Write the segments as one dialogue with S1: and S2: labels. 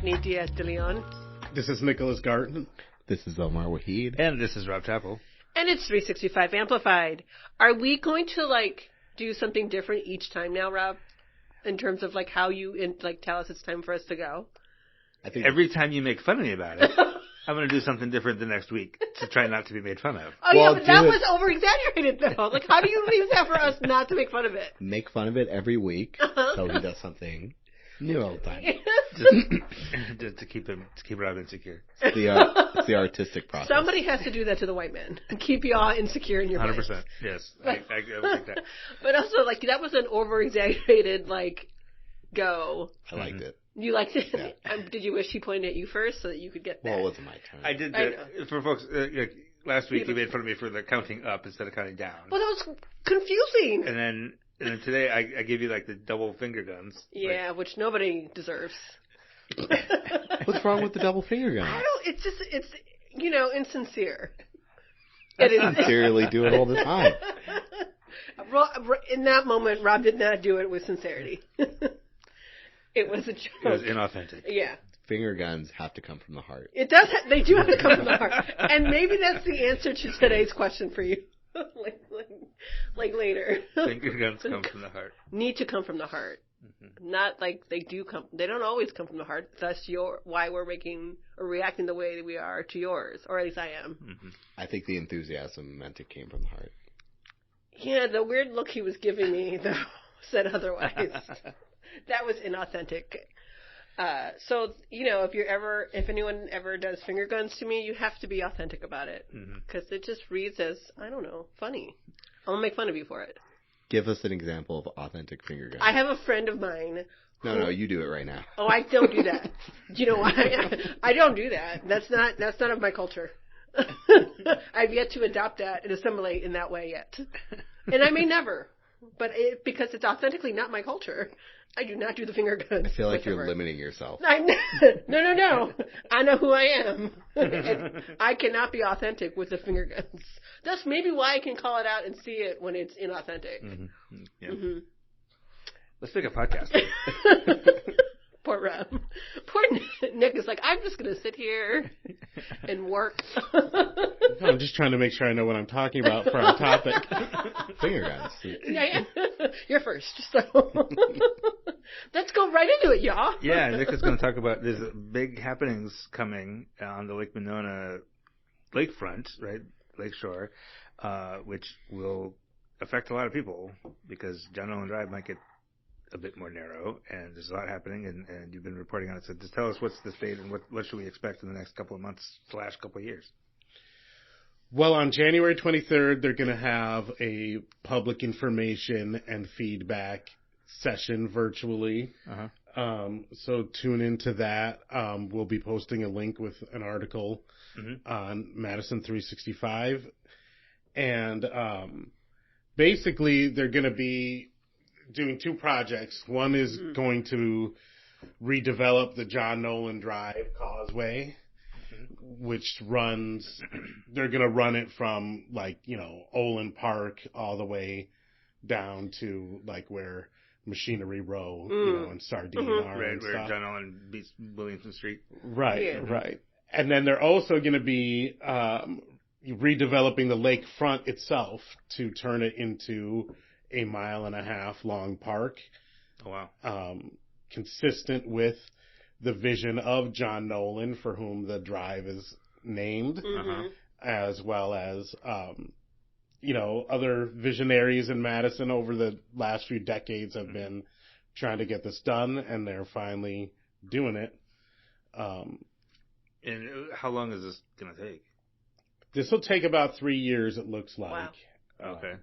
S1: Stephanie Diaz de Leon.
S2: This is Nicholas Garten.
S3: This is Omar Wahid.
S4: And this is Rob Chappell.
S1: And it's 365 Amplified. Are we going to, do something different each time now, Rob? In terms of, how you, tell us it's time for us to go?
S4: I think every time you make fun of me about it, I'm going to do something different the next week to try not to be made fun of.
S1: Oh, well, yeah, but that was over-exaggerated, though. How do you leave that for us not to make fun of it?
S3: Make fun of it every week so he does something new all the time.
S4: Just to keep Rob insecure.
S3: It's the artistic process.
S1: Somebody has to do that to the white man. Keep you all insecure in your
S4: 100%.
S1: place.
S4: Yes. I would think that.
S1: But also, that was an over-exaggerated, go.
S3: I liked it.
S1: You liked it?
S3: Yeah.
S1: Did you wish he pointed at you first so that you could get that?
S3: Well, it wasn't my turn.
S4: I did that. For folks, last week you made fun of me for the counting up instead of counting down.
S1: Well, that was confusing.
S4: And then today I gave you the double finger guns.
S1: Yeah, which nobody deserves.
S3: What's wrong with the double finger guns?
S1: It's insincere.
S3: I sincerely do it all the time.
S1: In that moment, Rob did not do it with sincerity. It was a joke.
S4: It was inauthentic.
S1: Yeah.
S3: Finger guns have to come from the heart.
S1: It does. They do have to come from the heart. And maybe that's the answer to today's question for you. Later.
S4: Finger guns come from the heart.
S1: Need to come from the heart. Mm-hmm. Not they do come. They don't always come from the heart. That's why we're making or reacting the way that we are to yours, or at least I am.
S3: Mm-hmm. I think the enthusiasm meant it came from the heart.
S1: Yeah, the weird look he was giving me, though, said otherwise. That was inauthentic. So, if anyone ever does finger guns to me, you have to be authentic about it. Because it just reads as, I don't know, funny. I'll make fun of you for it.
S3: Give us an example of authentic finger guns.
S1: I have a friend of mine.
S3: No, you do it right now.
S1: Oh, I don't do that. Do you know why? I don't do that. That's not of my culture. I've yet to adopt that and assimilate in that way yet. And I may never. But because it's authentically not my culture, I do not do the finger guns.
S3: I feel like you're limiting yourself.
S1: No. I know who I am. I cannot be authentic with the finger guns. That's maybe why I can call it out and see it when it's inauthentic.
S4: Mm-hmm. Yeah. Mm-hmm. Let's make a podcast.
S1: Poor Rob. Poor Nick is I'm just going to sit here and work.
S2: No, I'm just trying to make sure I know what I'm talking about for our topic.
S3: Finger guns.
S1: Yeah. You're first. So let's go right into it, y'all.
S4: Yeah, Nick is going to talk about there's big happenings coming on the Lake Monona lakefront, right, lakeshore, which will affect a lot of people because John Nolan Drive might get a bit more narrow, and there's a lot happening, and you've been reporting on it. So just tell us what's the state and what should we expect in the next couple of months / couple of years.
S2: Well, on January 23rd, they're going to have a public information and feedback session virtually. Uh-huh. So tune into that. We'll be posting a link with an article on Madison 365. And basically, they're going to be doing two projects. One is going to redevelop the John Nolan Drive Causeway, which runs, they're going to run it from Olin Park all the way down to where Machinery Row, and Sardine are
S4: right,
S2: and
S4: where
S2: stuff.
S4: John Nolan beats Williamson Street.
S2: Right, right. And then they're also going to be redeveloping the lakefront itself to turn it into a 1.5 mile long park.
S4: Oh, wow.
S2: Consistent with the vision of John Nolan, for whom the drive is named, as well as, other visionaries in Madison over the last few decades have been trying to get this done, and they're finally doing it.
S4: And how long is this going to take?
S2: This will take about 3 years, it looks like.
S1: Wow.
S4: Okay.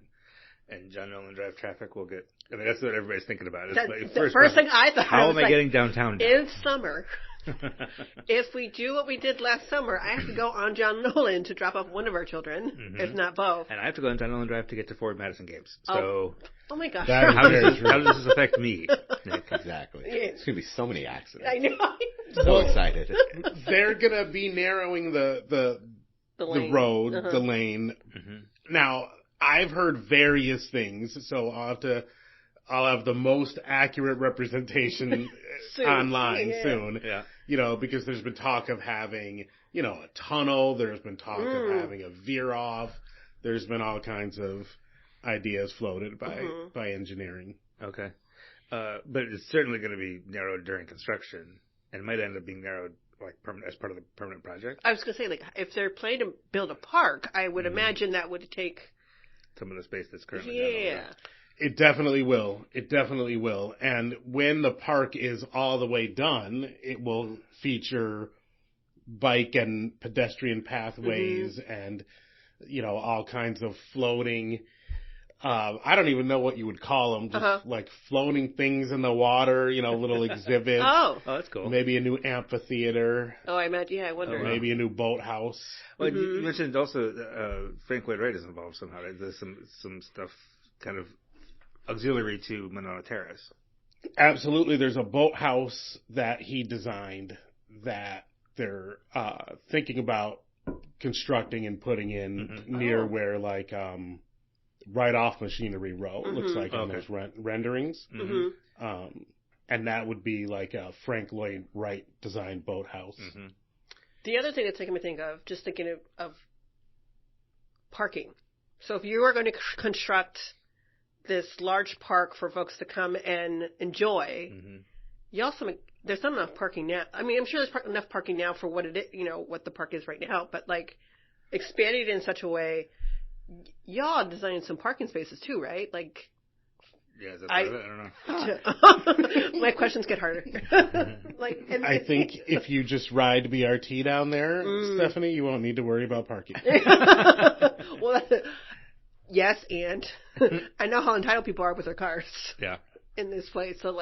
S4: And John Nolan Drive traffic will get... I mean, that's what everybody's thinking about.
S1: The first thing I thought
S4: how
S1: was
S4: am I getting downtown now?
S1: In summer, if we do what we did last summer, I have to go on John Nolan to drop off one of our children, if not both.
S4: And I have to go on John Nolan Drive to get to Forward Madison games. So...
S1: Oh my gosh.
S4: How does this affect me, Nick?
S3: Exactly.
S1: Yeah.
S3: There's going to be so many accidents.
S1: I know.
S3: So excited.
S2: They're going to be narrowing the road, the lane. Now, I've heard various things, so I'll have to I'll have the most accurate representation online soon.
S4: Yeah.
S2: Because there's been talk of having, a tunnel. There's been talk of having a veer off. There's been all kinds of ideas floated by engineering.
S4: Okay. But it's certainly going to be narrowed during construction, and it might end up being narrowed as part of the permanent project.
S1: I was going to say, if they're planning to build a park, I would imagine that would take
S4: some of the space that's currently
S1: Yeah.
S2: It definitely will. It definitely will. And when the park is all the way done, it will feature bike and pedestrian pathways and, all kinds of floating, I don't even know what you would call them, just like floating things in the water, little exhibits.
S1: Oh,
S4: that's cool.
S2: Maybe a new amphitheater.
S1: Oh, I imagine, I wonder.
S2: Maybe a new boathouse.
S4: Well, you mentioned also Frank Lloyd Wright is involved somehow. Right? There's some stuff kind of auxiliary to Monona Terrace.
S2: Absolutely. There's a boathouse that he designed that they're thinking about constructing and putting in near where, right off Machinery Row. It looks like in those renderings. And that would be like a Frank Lloyd Wright designed boathouse.
S1: The other thing that's making me think of, just thinking of parking. So if you are going to construct this large park for folks to come and enjoy, you also there's not enough parking now. I mean, I'm sure there's enough parking now for what it is, what the park is right now, but expanding it in such a way, y'all designed some parking spaces too, right?
S4: Yeah, is that part of it? I don't know.
S1: My questions get harder.
S2: I think if you just ride BRT down there, Stephanie, you won't need to worry about parking.
S1: Well, yes, and I know how entitled people are with their cars.
S4: Yeah.
S1: In this place, so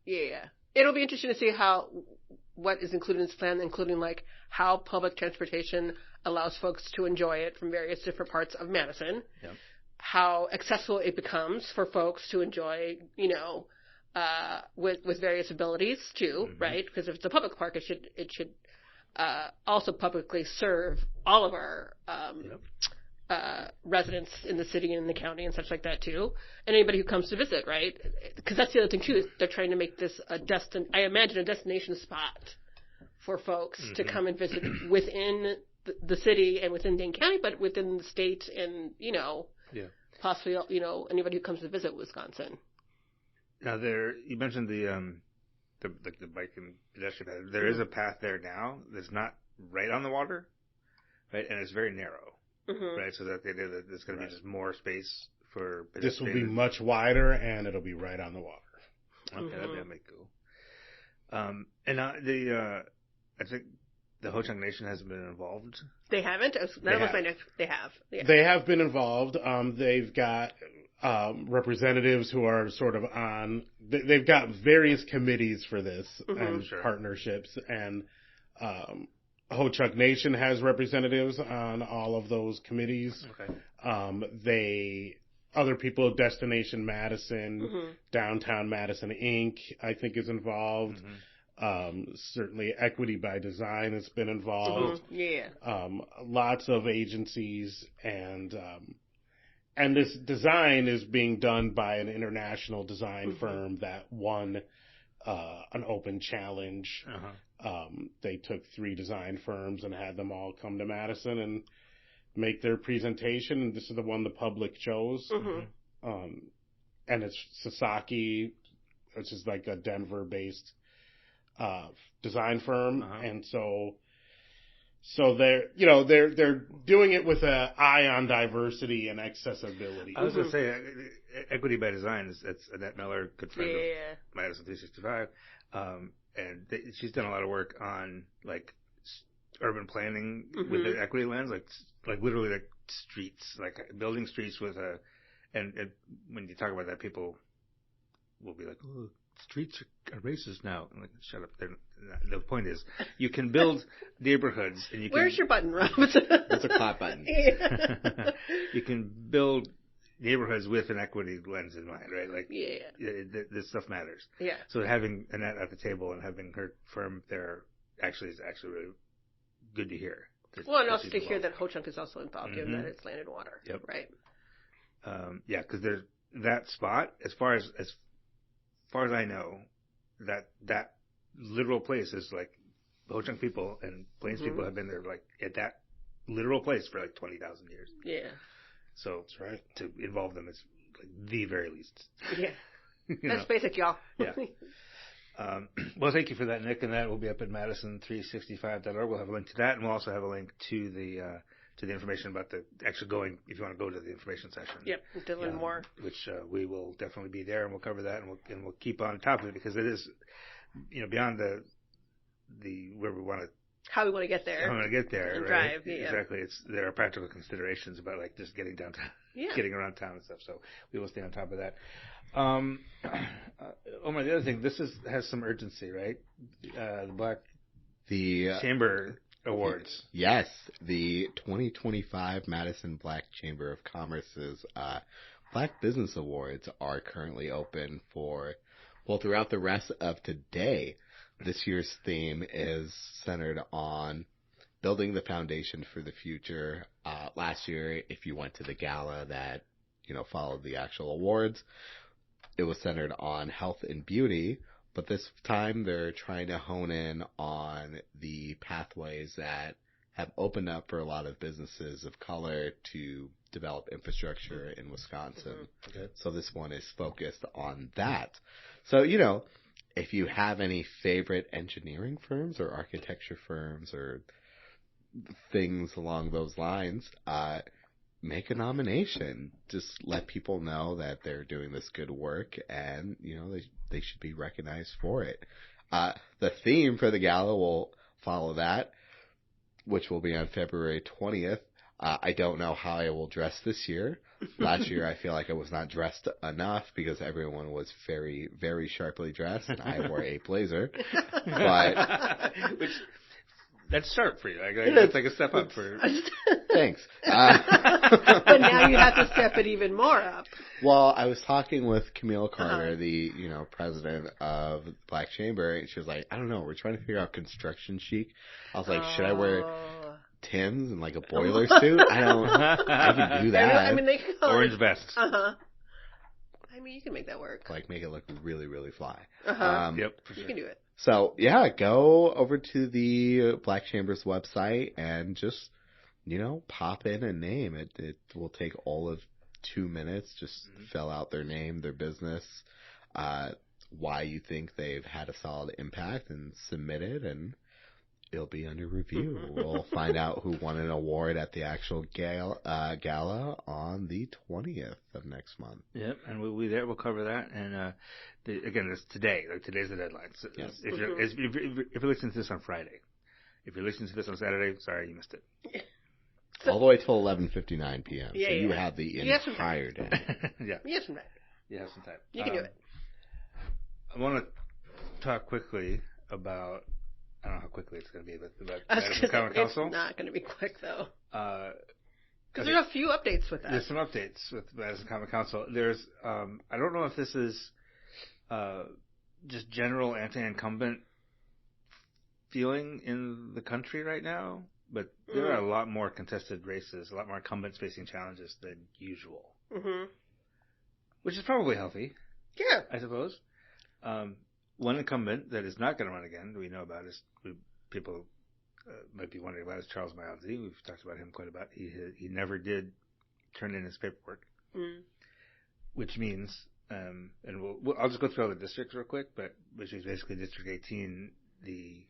S1: it'll be interesting to see what is included in this plan, including how public transportation allows folks to enjoy it from various different parts of Madison.
S4: Yep.
S1: How accessible it becomes for folks to enjoy, with various abilities too, right? Because if it's a public park, it should also publicly serve all of our residents in the city and in the county and such like that too, and anybody who comes to visit, right? Because that's the other thing too, is they're trying to make this a destination spot for folks to come and visit within the city and within Dane County, but within the state and possibly anybody who comes to visit Wisconsin.
S4: Now you mentioned the bike and pedestrian path. There is a path there now that's not right on the water, right, and it's very narrow. Right, so that the idea that there's going to be just more space for pedestrians.
S2: This will be much wider, and it'll be right on the water.
S4: Okay, that'd be cool. And I think the Ho-Chunk Nation hasn't been involved.
S1: They haven't? They have. Yeah.
S2: They have been involved. They've got representatives who are sort of on. They've got various committees for this and partnerships, and Ho-Chunk Nation has representatives on all of those committees. Okay. Other people, Destination Madison, Downtown Madison Inc., I think is involved. Certainly Equity by Design has been involved. Lots of agencies, and this design is being done by an international design firm that won an open challenge. They took 3 design firms and had them all come to Madison and make their presentation, and this is the one the public chose. And it's Sasaki, which is like a Denver-based design firm, and so they're doing it with an eye on diversity and accessibility.
S4: I was going to say, Equity by Design that's Annette Miller, good friend of Madison 365, and she's done a lot of work on urban planning with the equity lens, literally streets, building streets with and when you talk about that, people will be like, oh, streets are racist now. I'm like, shut up. The point is, you can build neighborhoods, and you can.
S1: Where's your button, Rob?
S3: That's a clap button.
S4: You can build neighborhoods with an equity lens in mind, right? This stuff matters.
S1: Yeah.
S4: So having Annette at the table and having her firm there is actually really good to hear.
S1: Well, and also to hear that Ho-Chunk is also involved, given that it's land and water.
S4: Yep.
S1: Right.
S4: Because that spot, as far as I know, that literal place is like Ho-Chunk people and Plains people have been there like at that literal place for like 20,000 years.
S1: Yeah.
S4: So that's right. To involve them is like the very least.
S1: Yeah. That's basic, y'all.
S4: Yeah. Well, thank you for that, Nick, and that will be up at madison365.org. We'll have a link to that, and we'll also have a link to the information about the actually going, if you want to go to the information session.
S1: Yep, to learn more.
S4: Which we will definitely be there, and we'll cover that, and we'll keep on top of it, because it is, beyond the where we want to.
S1: How we want to get there.
S4: How we want to get there,
S1: and
S4: right?
S1: Drive, yeah.
S4: Exactly. There are practical considerations about like just getting downtown, getting around town and stuff. So we will stay on top of that. Omar, the other thing, this has some urgency, right? The Chamber Awards.
S3: Yes, the 2025 Madison Black Chamber of Commerce's Black Business Awards are currently open throughout the rest of today. This year's theme is centered on building the foundation for the future. Last year, if you went to the gala that, followed the actual awards, it was centered on health and beauty, but this time they're trying to hone in on the pathways that have opened up for a lot of businesses of color to develop infrastructure in Wisconsin.
S4: Okay.
S3: So this one is focused on that. So, if you have any favorite engineering firms or architecture firms or things along those lines, make a nomination. Just let people know that they're doing this good work, and they should be recognized for it. The theme for the gala will follow that, which will be on February 20th. I don't know how I will dress this year. Last year, I feel like I was not dressed enough because everyone was very, very sharply dressed, and I wore a blazer. But
S4: that's sharp for you. That's like a step up for.
S3: Thanks.
S1: But now you have to step it even more up.
S3: Well, I was talking with Camille Carter, the president of Black Chamber, and she was like, "I don't know. We're trying to figure out construction chic." I was like, "Should I wear Tim's and like a boiler suit? I can do that.
S1: They can call
S4: orange vest.
S1: You can make that work.
S3: Like make it look really, really fly.
S4: Yep, for sure.
S1: You can do it.
S3: So yeah, go over to the Black Chamber's website and just pop in a name. It will take all of 2 minutes. Just fill out their name, their business, why you think they've had a solid impact, and submit it, and it'll be under review. We'll find out who won an award at the actual gala on the 20th of next month.
S4: Yep, and we'll be there. We'll cover that. And again, it's today. Like today's the deadline. So
S3: yes.
S4: If you're listening to this on Friday, if you're listening to this on Saturday, sorry you missed it.
S3: All the way till 11:59 p.m.
S1: Yeah,
S3: so you have the entire day.
S4: Yeah,
S1: you have some time.
S4: You have some time.
S1: You can do it.
S4: I want to talk quickly about. I don't know how quickly it's going to be, but about Madison Common Council.
S1: It's not going to be quick, though. Because
S4: there's
S1: a few updates with that.
S4: There's some updates with Madison Common Council. There's, I don't know if this is just general anti-incumbent feeling in the country right now, but there are a lot more contested races, a lot more incumbents facing challenges than usual. Which is probably healthy.
S1: Yeah.
S4: I suppose. One incumbent that is not going to run again that we know about is people might be wondering about is Charles Moundsey. We've talked about him quite a bit. He never did turn in his paperwork, which means I'll just go through all the districts real quick, but which is basically District 18. The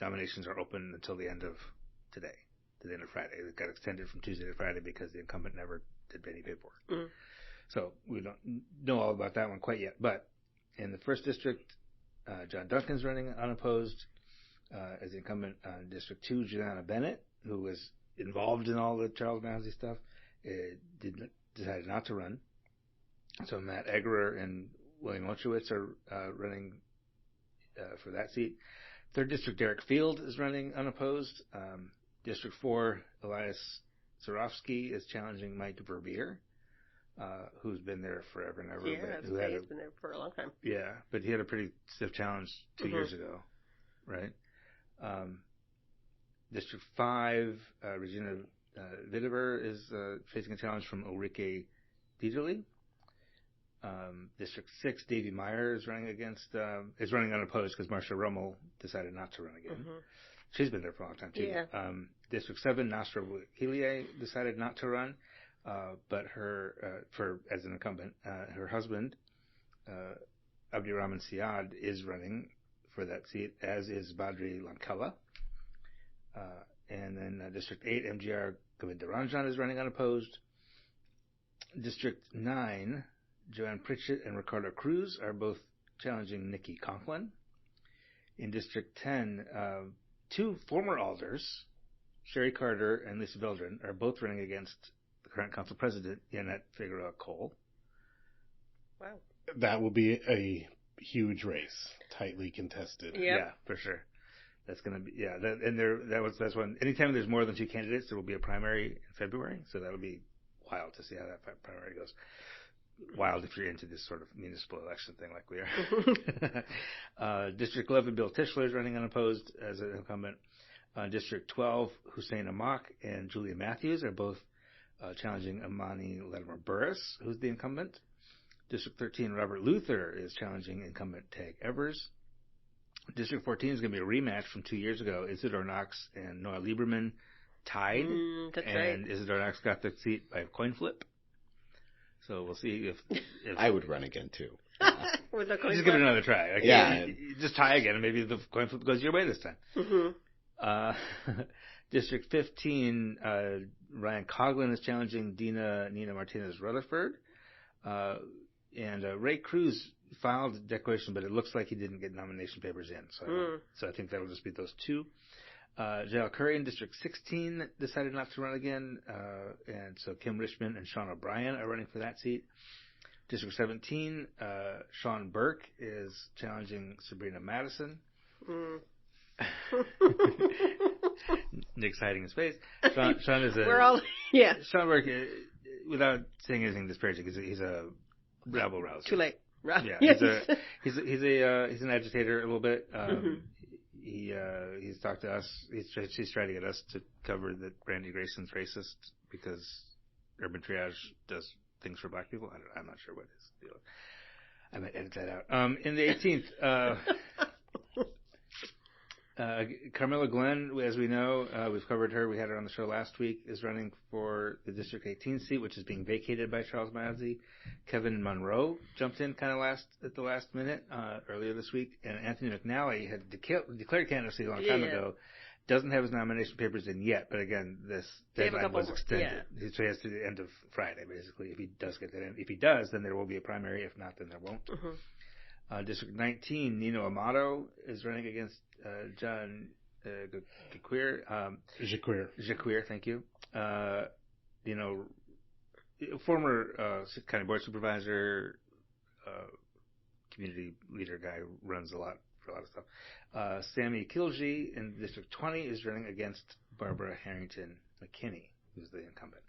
S4: nominations are open until the end of today, to the end of Friday. It got extended from Tuesday to Friday because the incumbent never did any paperwork. So we don't know all about that one quite yet, but. In the first district, John Duncan's running unopposed as the incumbent. District 2, Juliana Bennett, who was involved in all the Charles Moundsey stuff, decided not to run. So Matt Eggerer and William Ochowicz are running for that seat. Third district, Derek Field is running unopposed. District 4, Elias Zarofsky is challenging Mike Verbeer. Who's been there forever and ever.
S1: Yeah, he's been there for a long time.
S4: Yeah, but he had a pretty stiff challenge 2 years ago, right? District 5, Regina Videver is facing a challenge from Ulrike Dieterle. District 6, Davy Meyer is running unopposed because Marcia Rummel decided not to run again. Mm-hmm. She's been there for a long time, too.
S1: Yeah.
S4: District 7, Nasra Helie decided not to run, but as an incumbent, her husband, Abdirahman Siad, is running for that seat, as is Badri Lankella. And then District 8, MGR Govindaranjan is running unopposed. District 9, Joanne Pritchett and Ricardo Cruz are both challenging Nikki Conklin. In District 10, two former alders, Sherry Carter and Lisa Veldren, are both running against the current council president, Yanette Figueroa Cole.
S1: Wow.
S2: That will be a huge race, tightly contested.
S1: Yep.
S4: Yeah, for sure. That's going to be, yeah. That's when, anytime there's more than two candidates, there will be a primary in February. So that'll be wild to see how that primary goes. Wild if you're into this sort of municipal election thing like we are. District 11, Bill Tischler is running unopposed as an incumbent. District 12, Hussein Amak and Julia Matthews are both challenging Amani Latimer Burris, who's the incumbent. District 13, Robert Luther is challenging incumbent Tag Evers. District 14 is going to be a rematch from 2 years ago. Isidore Knox and Noah Lieberman tied.
S1: That's
S4: and
S1: right.
S4: Isidore Knox got the seat by a coin flip. So we'll see if
S3: I would run again too.
S1: With a coin
S4: just
S1: flip.
S4: give it another try. Like,
S3: yeah.
S4: Just tie again, and maybe the coin flip goes your way this time.
S1: Mm-hmm.
S4: District 15, Ryan Coughlin is challenging Nina Martinez Rutherford. And Ray Cruz filed a declaration, but it looks like he didn't get nomination papers in. So I think that will just be those two. J.L. Curry in District 16 decided not to run again. And so Kim Richmond and Sean O'Brien are running for that seat. District 17, Sean Burke is challenging Sabrina Madison. Nick's hiding his face. Sean is Sean Burke, without saying anything disparaging, he's a rabble rouser.
S1: Too late.
S4: Yeah, he's an agitator a little bit. He's talked to us. He's trying to get us to cover that Randy Grayson's racist because Urban Triage does things for black people. I'm not sure what his deal is. I might edit that out. In the 18th, Carmela Glenn, as we know, we've covered her. We had her on the show last week, is running for the District 18 seat, which is being vacated by Charles Mazzi. Kevin Monroe jumped in kind of at the last minute earlier this week, and Anthony McNally had declared candidacy a long time ago. Doesn't have his nomination papers in yet, but again, this deadline was extended. So he has to the end of Friday, basically, if he does get that in. If he does, then there will be a primary. If not, then there won't. District 19, Nino Amato is running against John Jaquir. Jaquir, thank you. Former county board supervisor, community leader guy who runs for a lot of stuff. Sammy Kilgee in District 20 is running against Barbara Harrington McKinney, who's the incumbent.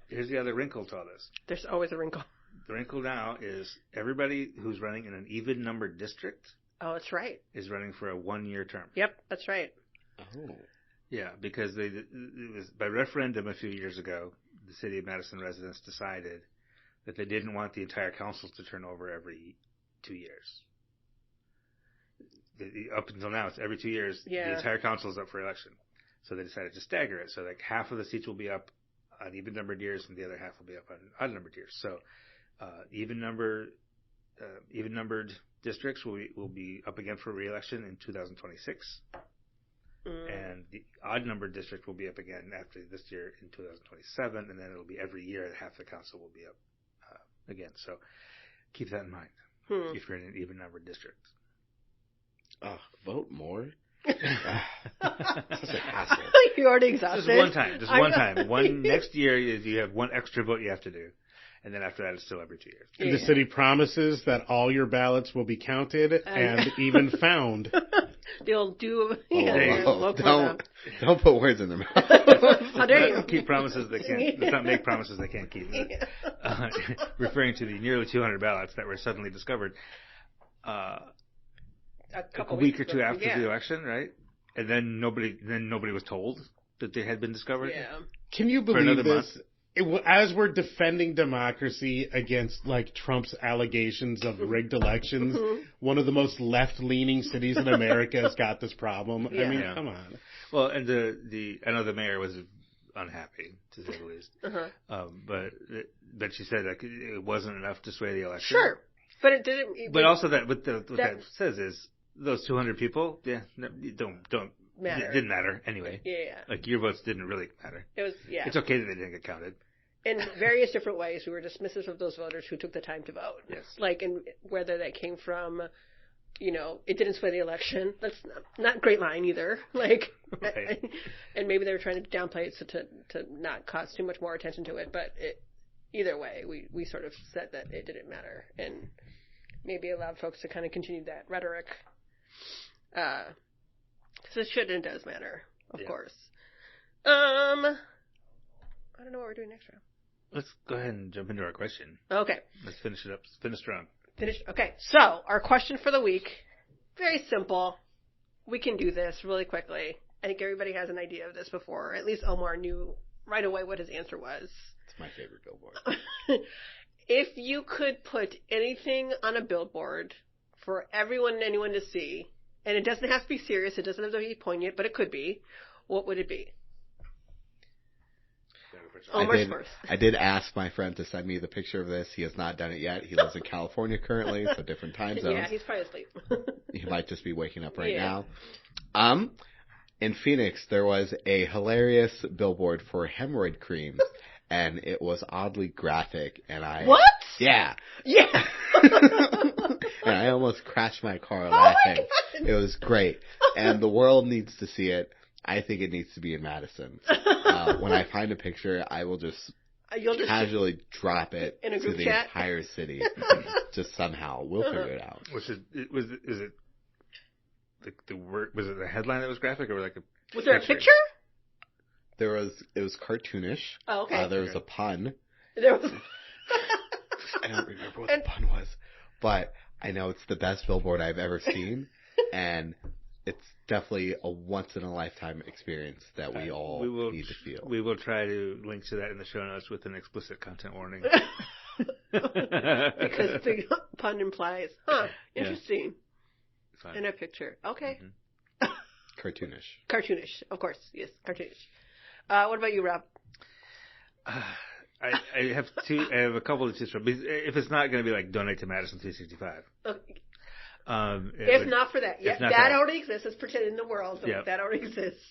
S4: Here's the other wrinkle to all this.
S1: There's always a wrinkle.
S4: The wrinkle now is everybody who's running in an even-numbered district.
S1: Oh, that's right.
S4: Is running for a 1-year term.
S1: Yep, that's right.
S3: Oh.
S4: Yeah, because it was by referendum a few years ago, the city of Madison residents decided that they didn't want the entire councils to turn over every 2 years. Up until now, it's every 2 years, the entire council is up for election. So they decided to stagger it. So like half of the seats will be up on even-numbered years and the other half will be up on odd-numbered years. So even-numbered districts will be up again for re-election in 2026. And the odd-numbered district will be up again after this year in 2027, and then it'll be every year that half the council will be up again. So keep that in mind if you're in an even-numbered district.
S3: Vote more? Such a hassle.
S1: You already exhausted.
S4: Just one time. Next year, you have one extra vote you have to do. And then after that, it's still every 2 years.
S2: And the city promises that all your ballots will be counted and even found.
S1: They'll do.
S3: Don't put words in their mouth.
S1: How dare you?
S4: Keep promises they can't. Let's not make promises they can't keep. Referring to the nearly 200 ballots that were suddenly discovered a week or two after the election, right? And then nobody was told that they had been discovered.
S1: Yeah.
S2: Can you believe this? as we're defending democracy against like Trump's allegations of rigged elections, one of the most left-leaning cities in America has got this problem.
S1: Yeah.
S2: I mean, come on.
S4: Well, and I know the mayor was unhappy, to say the least. But she said like it wasn't enough to sway the election.
S1: Sure, but it didn't.
S4: But also what that says is those 200 people, don't
S1: matter.
S4: It didn't matter anyway.
S1: Yeah.
S4: Like your votes didn't really matter.
S1: It was
S4: It's okay that they didn't get counted.
S1: In various different ways, we were dismissive of those voters who took the time to vote.
S4: Yes.
S1: Like, and whether that came from, it didn't sway the election. That's not a great line either. Like,
S4: right.
S1: And maybe they were trying to downplay it so to not cause too much more attention to it. But either way, we sort of said that it didn't matter, and maybe allowed folks to kind of continue that rhetoric. Because it should and does matter, of course. I don't know what we're doing next round.
S4: Let's go ahead and jump into our question.
S1: Okay.
S4: Let's finish it up. Finish strong.
S1: Okay. So, our question for the week, very simple. We can do this really quickly. I think everybody has an idea of this before. At least Omar knew right away what his answer was.
S3: It's my favorite billboard.
S1: If you could put anything on a billboard for everyone and anyone to see, and it doesn't have to be serious, it doesn't have to be poignant, but it could be, what would it be?
S3: I did ask my friend to send me the picture of this. He has not done it yet. He lives in California currently, so different time zones.
S1: Yeah, he's probably asleep.
S3: He might just be waking up right now. In Phoenix, there was a hilarious billboard for hemorrhoid creams, and it was oddly graphic, and
S1: What?
S3: Yeah.
S1: Yeah!
S3: And I almost crashed my car laughing. It was great. And the world needs to see it. I think it needs to be in Madison. When I find a picture, I will just casually drop it
S1: in a
S3: to
S1: group
S3: the
S1: chat?
S3: entire city. Just somehow. We'll figure it out.
S4: Is it the word, was it the headline that was graphic or like a
S1: Was there a picture?
S3: It was cartoonish.
S1: Oh, okay.
S3: There was a pun.
S1: There was
S3: I don't remember what the pun was, but I know it's the best billboard I've ever seen, and it's definitely a once-in-a-lifetime experience that we all need to feel.
S4: We will try to link to that in the show notes with an explicit content warning.
S1: Because the pun implies, interesting.
S4: Fine.
S1: In a picture. Okay.
S3: Mm-hmm. Cartoonish.
S1: Cartoonish, of course. Yes, cartoonish. What about you, Rob?
S4: I have a couple to choose from. If it's not going to be like donate to Madison 365.
S1: Okay.
S4: If
S1: not for that. Yeah, that already exists. Let's pretend in the world that already exists.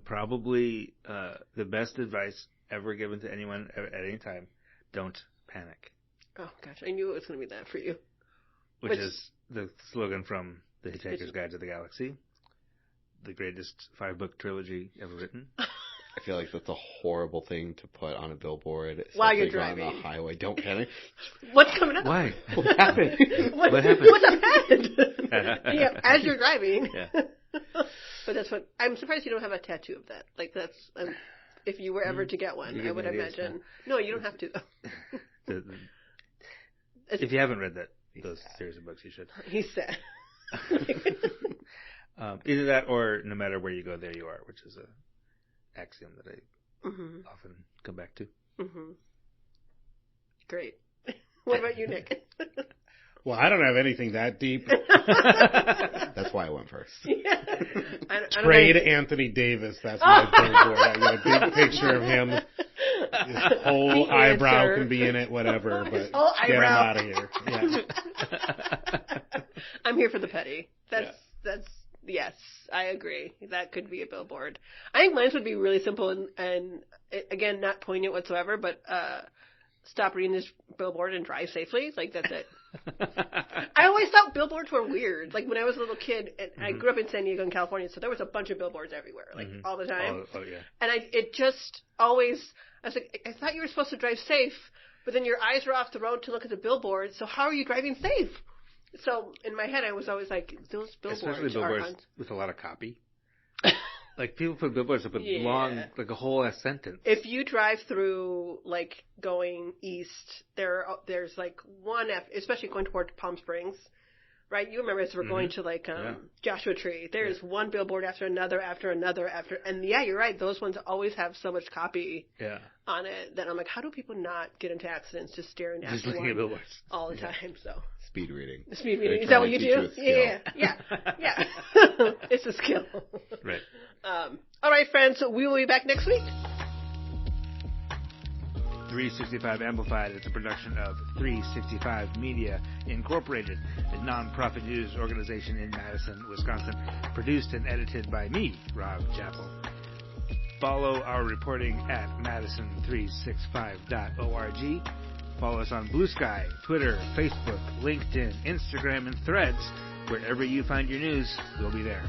S4: Probably the best advice ever given to anyone at any time: don't panic.
S1: Oh gosh, I knew it was going to be that for you.
S4: Which is the slogan from The Hitchhiker's Guide to the Galaxy, the greatest 5-book trilogy ever written.
S3: I feel like that's a horrible thing to put on a billboard
S1: while you're driving
S3: on the highway. Don't panic.
S1: What's coming up?
S4: Why?
S3: What happened?
S4: What happened?
S1: What's ahead? As you're driving.
S4: Yeah.
S1: But that's what I'm surprised you don't have a tattoo of that. Like that's if you were ever to get one, I would imagine. No, you don't have to.
S4: If you haven't read those series of books, you should.
S1: He's sad.
S4: Either that or no matter where you go, there you are, which is a axiom that I often come back to.
S1: Mm-hmm. Great. What about you, Nick?
S2: Well, I don't have anything that deep.
S3: That's why I went first.
S1: Yeah.
S2: Trade Anthony Davis. That's my billboard. I got a big picture of him. His whole eyebrow can be in it, whatever. But get him out of here. Yeah.
S1: I'm here for the petty. That's yes, I agree. That could be a billboard. I think mine would be really simple and again, not poignant whatsoever, but stop reading this billboard and drive safely. Like, that's it. I always thought billboards were weird. Like, when I was a little kid, and I grew up in San Diego in California, so there was a bunch of billboards everywhere, like, all the time.
S4: Oh, yeah.
S1: And it just always, I was like, I thought you were supposed to drive safe, but then your eyes were off the road to look at the billboard, so how are you driving safe? So, in my head, I was always like, those billboards
S4: Especially billboards with a lot of copy. Like, people put billboards up with long, like a whole sentence.
S1: If you drive through, like, going east, there's, like, one, especially going toward Palm Springs, right? You remember as we're going to Joshua Tree, there's one billboard after another, and yeah, you're right. Those ones always have so much copy on it that I'm like, how do people not get into accidents just staring at
S4: just looking at billboards
S1: all the time? So
S3: speed reading.
S1: Speed reading. Is that what you do? Yeah. It's a skill.
S4: Right.
S1: All right, friends. We will be back next week.
S4: 365 Amplified is a production of 365 Media Incorporated, a non-profit news organization in Madison, Wisconsin, produced and edited by me, Rob Chappell. Follow our reporting at madison365.org. Follow us on Blue Sky, Twitter, Facebook, LinkedIn, Instagram, and Threads. Wherever you find your news, we'll be there.